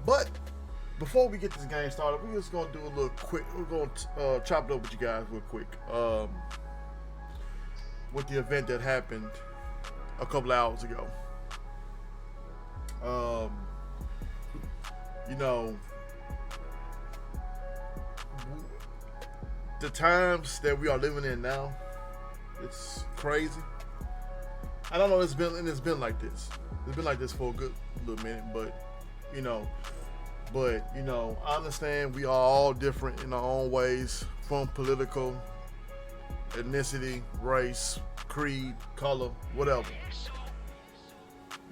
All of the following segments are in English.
But before we get this game started, we're just gonna do a little quick. We're gonna chop it up with you guys real quick. With the event that happened a couple of hours ago. Um, you know, the times that we are living in now, it's crazy. I don't know. It's been like this. It's been like this for a good little minute, you know, I understand we are all different in our own ways, from political, ethnicity, race, creed, color, whatever.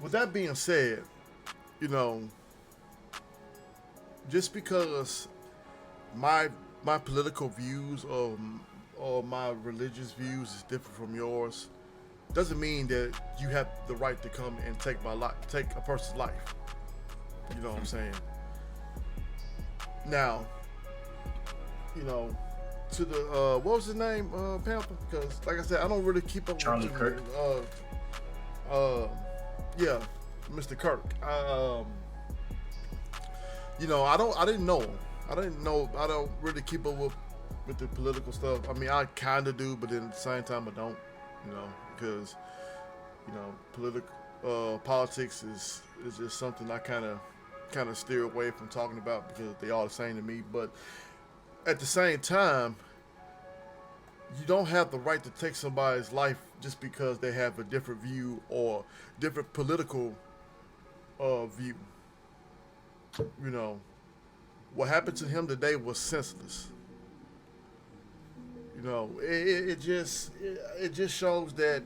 With that being said, you know, just because my my political views or my religious views is different from yours doesn't mean that you have the right to come and take a person's life. You know what I'm saying? Now, you know, to the what was his name, Panther? Because like I said, I don't really keep up Charlie with Kirk. Yeah, Mr. Kirk. You know, I didn't know him. I don't really keep up with the political stuff. I mean, I kind of do, but then at the same time, I don't. You know, because politics is just something I kind of steer away from talking about because they all the same to me. But at the same time, you don't have the right to take somebody's life just because they have a different view or different political view. You know, what happened to him today was senseless. You know, it just shows that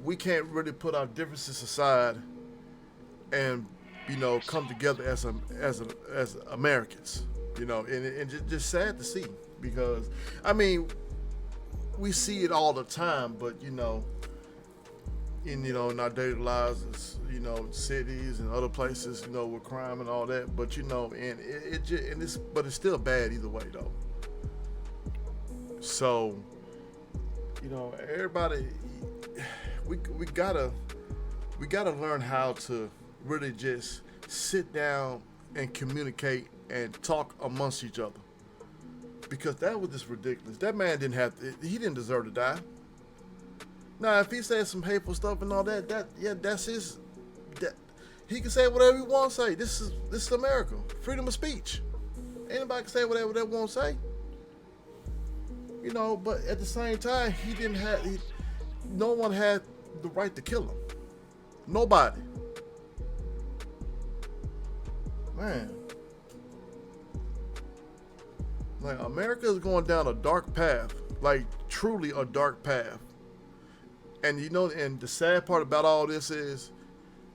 we can't really put our differences aside and come together as Americans. And just sad to see because I mean we see it all the time, but in our daily lives, it's, cities and other places, with crime and all that. But and but it's still bad either way though. So, everybody, we gotta learn how to really just sit down and communicate and talk amongst each other. Because that was just ridiculous. That man he didn't deserve to die. Now, if he said some hateful stuff and all that, that's his. That he can say whatever he wants to say. This is America, freedom of speech. Anybody can say whatever they want to say. But at the same time, no one had the right to kill him. Nobody. Man. Like, America is going down a dark path. Like, truly a dark path. And and the sad part about all this is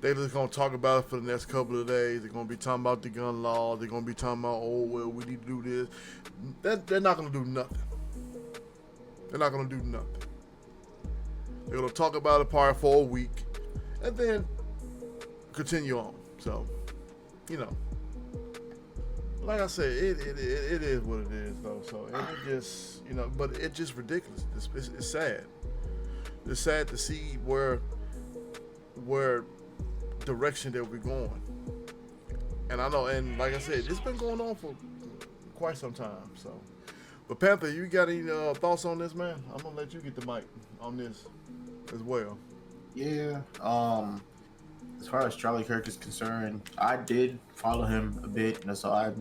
they're just going to talk about it for the next couple of days. They're going to be talking about the gun law. They're going to be talking about, oh, well, we need to do this. They're not going to do nothing. They're not going to do nothing. They're going to talk about it probably for a week and then continue on. So, like I said, it is what it is, though. So it just, but it's just ridiculous. It's sad. It's sad to see where direction that we're going. And I know, and like I said, it's been going on for quite some time. So, but Panther, you got any thoughts on this, man? I'm gonna let you get the mic on this as well. Yeah. As far as Charlie Kirk is concerned, I did follow him a bit, and so I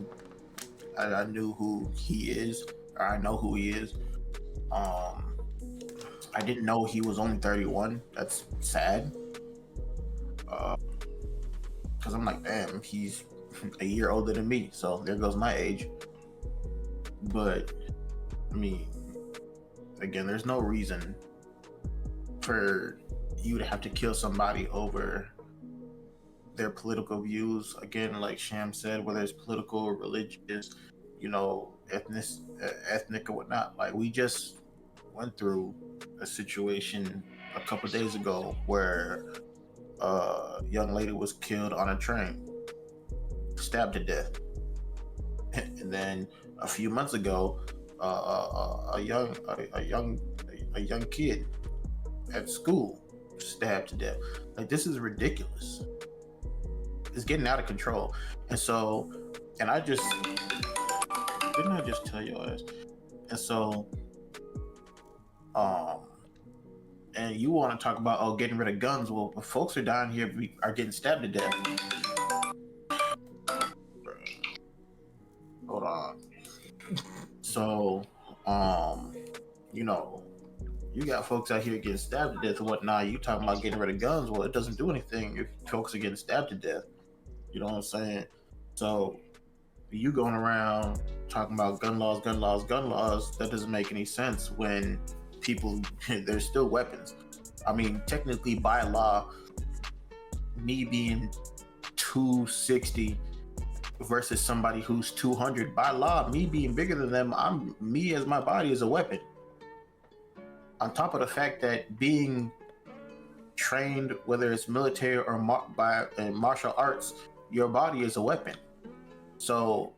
knew who he is, or I know who he is. I didn't know he was only 31. That's sad. Because I'm like, damn, he's a year older than me, so there goes my age. But I mean, again, there's no reason for you to have to kill somebody over their political views. Again, like Sham said, whether it's political, religious, ethnic or whatnot. Like, we just went through a situation a couple days ago where a young lady was killed on a train, stabbed to death. And then a few months ago, a young kid at school stabbed to death. Like, this is ridiculous. it's getting out of control. And so, and I just didn't I just tell you this? And so, um, and you want to talk about getting rid of guns? Well, folks are down here are getting stabbed to death. Hold on. So, you know, you got folks out here getting stabbed to death and whatnot. You talking about getting rid of guns? Well, it doesn't do anything if folks are getting stabbed to death. You know what I'm saying? So, you going around talking about gun laws, that doesn't make any sense when people, there's still weapons. I mean, technically by law, me being 260 versus somebody who's 200, by law, me being bigger than them, me as my body is a weapon. On top of the fact that being trained, whether it's military or by martial arts, your body is a weapon. So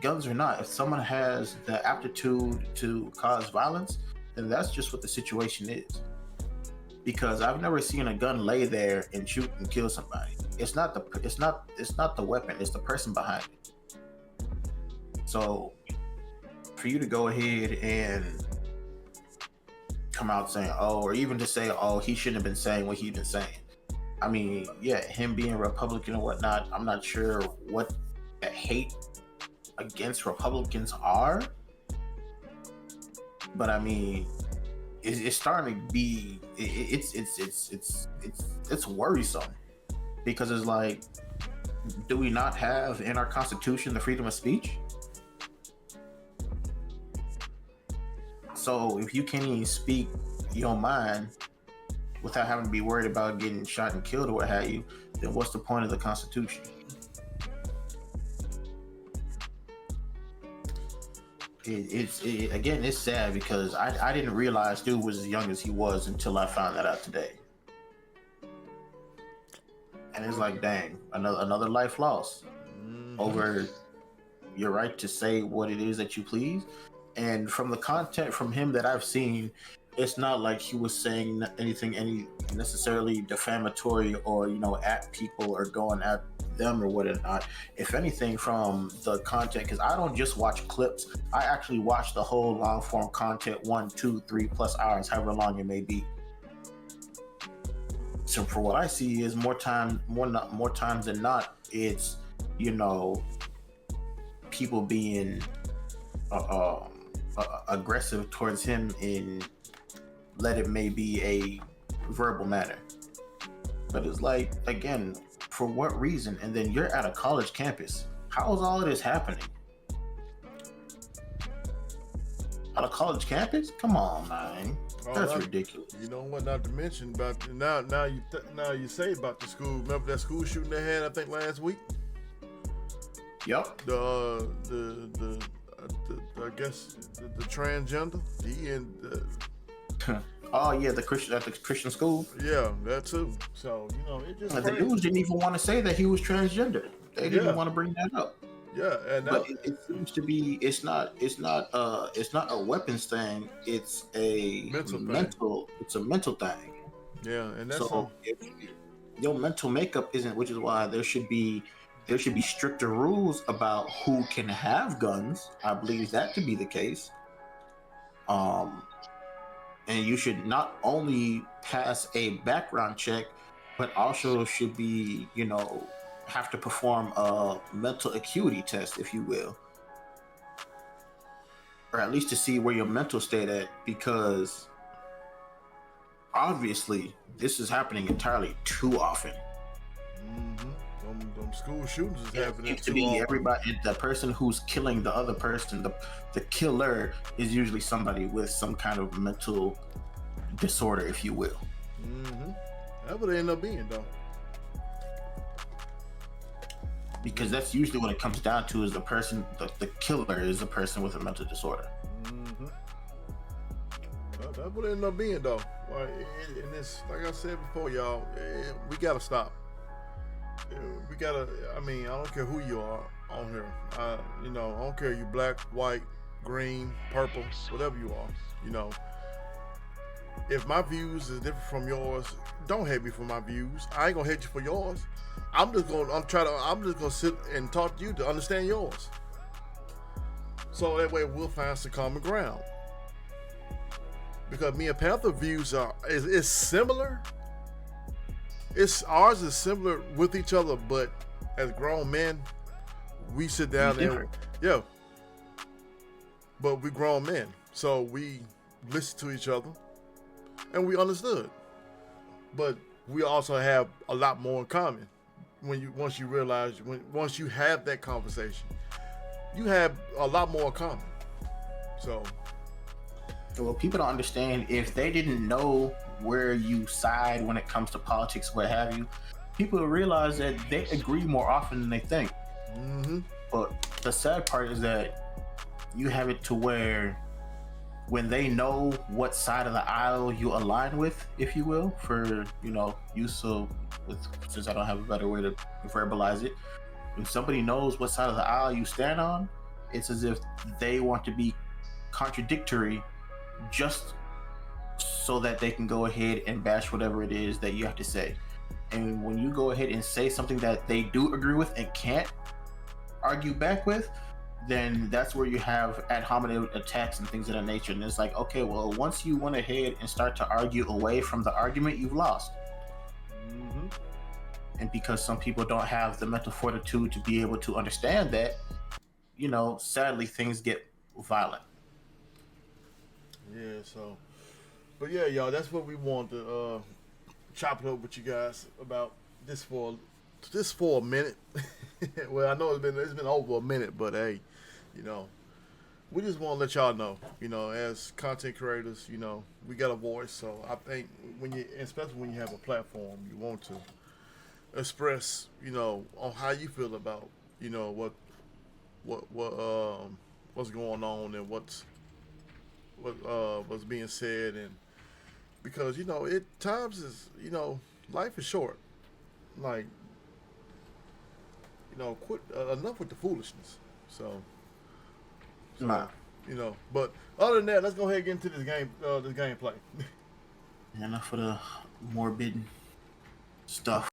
guns or not, if someone has the aptitude to cause violence, then that's just what the situation is. Because I've never seen a gun lay there and shoot and kill somebody. It's not the weapon, it's the person behind it. So for you to go ahead and come out saying, or even to say, he shouldn't have been saying what he's been saying. I mean, yeah, him being a Republican and whatnot, I'm not sure what that hate against Republicans are, but I mean, it's starting to be, it's worrisome, because it's like, do we not have in our Constitution the freedom of speech? So if you can't even speak your mind without having to be worried about getting shot and killed or what have you, then what's the point of the Constitution? Again, it's sad, because I didn't realize dude was as young as he was until I found that out today. And it's like, dang, another life lost over your right to say what it is that you please. And from the content from him that I've seen, it's not like he was saying anything necessarily defamatory or, at people or going at them or whatnot. If anything, from the content, because I don't just watch clips, I actually watch the whole long form content, 1, 2, 3+ hours, however long it may be. So for what I see is more times than not, it's people being aggressive towards him in, let it may be, a verbal manner. But it's like, again, for what reason? And then you're at a college campus. How is all of this happening? At a college campus? Come on, man. That's ridiculous. You know what? Not to mention about now you say about the school. Remember that school shooting they had, I think, last week? Yep. The I guess the transgender. He and oh yeah, the Christian school. Yeah, that too. So it just the news didn't even want to say that he was transgender. They didn't want to bring that up. Yeah, and but it seems to be it's not a weapons thing. It's a mental thing. Yeah, and that's so if your mental makeup isn't, which is why there should be stricter rules about who can have guns. I believe that to be the case. And you should not only pass a background check, but also should be, have to perform a mental acuity test, if you will. Or at least to see where your mental state at, because obviously this is happening entirely too often. Them school shootings is happening to be often. Everybody, the person who's killing the other person, the killer is usually somebody with some kind of mental disorder, if you will. That would end up being, though. Because that's usually what it comes down to, is the person, the killer is a person with a mental disorder. Well, that would end up being, though. And it's, like I said before, y'all, we gotta stop. We gotta, I don't care who you are on here. I don't care if you're black, white, green, purple, whatever you are, If my views is different from yours, don't hate me for my views. I ain't gonna hate you for yours. I'm just gonna sit and talk to you to understand yours. So that way we'll find some common ground. Because me and Panther views is similar. Ours is similar with each other, but as grown men, we sit down and yeah. But we grown men, so we listen to each other, and we understood. But we also have a lot more in common. Once you have that conversation, you have a lot more in common. So, well, people don't understand, if they didn't know where you side when it comes to politics, what have you, people realize that they agree more often than they think. mm-hmm. But the sad part is that you have it to where when they know what side of the aisle you align with, if you will, for use of since I don't have a better way to verbalize it, when somebody knows what side of the aisle you stand on, it's as if they want to be contradictory just so that they can go ahead and bash whatever it is that you have to say. And when you go ahead and say something that they do agree with and can't argue back with, then that's where you have ad hominem attacks and things of that nature. And it's like, okay, well, once you went ahead and start to argue away from the argument, you've lost. Mm-hmm. And because some people don't have the mental fortitude to be able to understand that, sadly, things get violent. Yeah, so, but yeah, y'all, that's what we want to chop it up with you guys about this for a minute. Well, I know it's been over a minute, but hey, we just want to let y'all know, as content creators, we got a voice. So I think especially when you have a platform, you want to express, on how you feel about, what's going on and what's being said, and because times is life is short, like quit enough with the foolishness. So Nah. But other than that, let's go ahead and get into this gameplay. Enough of the morbid stuff.